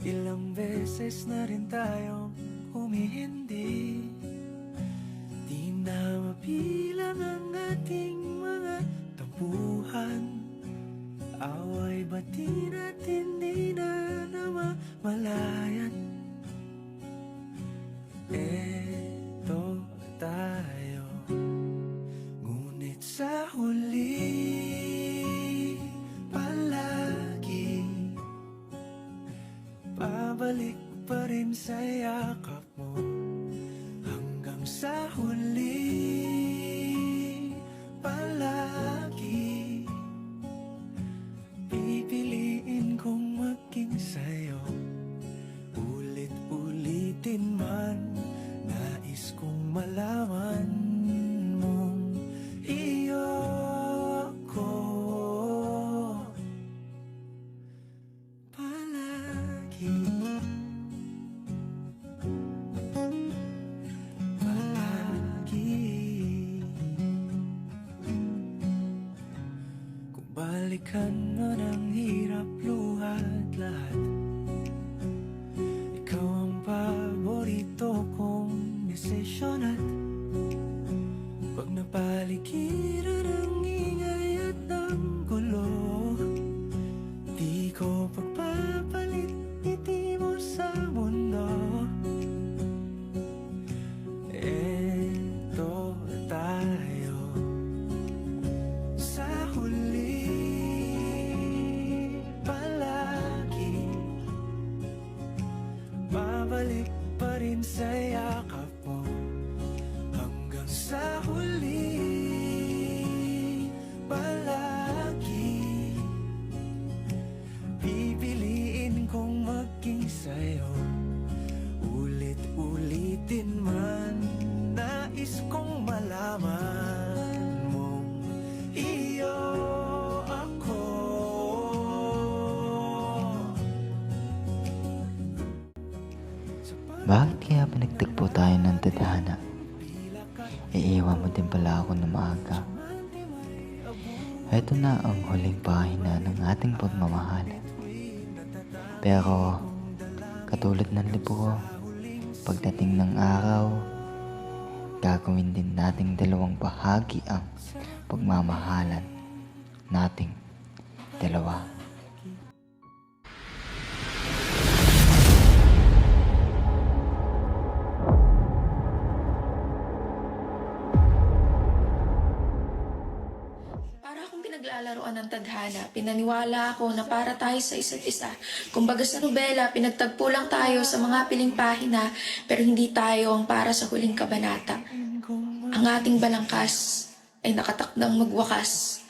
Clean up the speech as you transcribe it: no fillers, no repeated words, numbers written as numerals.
Ilang beses na rin tayong humihindi. Di na mabilang ang ating mga tampuhan. Away bati natin di na namamalayan. Eto tayo, ngunit sa huli palagi pabalik pa rin sa yakap mo. Hanggang sa huli palagi pipiliin kong maging sa'yo. Ulit-ulitin man, nais kong malaman mong iyo ako palagi. Kung balikan man ang hirap, luhat lahat, ikaw ang paborito kong desisyon. At pag napaligiran ang ingay at ang gulo, di ko pagpapalit ngiti mo sa mundo. Eto tayo sa huli palagi, babalik pa rin sa yakap mo. Hanggang sa huli palagi pipiliin kong maging sa'yo. Ulit-ulitin man, nais kong malaman mong iyo ako. Bakit kaya pinagtagpo tayo ng tadhana? Iiwan mo din pala ako na maaga. Ito na ang huling pahina ng ating pagmamahal. Pero, katulad ng libro, pagdating ng araw, gagawin din nating dalawang bahagi ang pagmamahalan nating dalawa. Para akong pinaglalaroan ng tadhana, pinaniwala ako na para tayo sa isa't isa. Kumbaga sa nobela, pinagtagpo lang tayo sa mga piling pahina, pero hindi tayo ang para sa huling kabanata. Ang ating balangkas ay nakatakdang magwakas.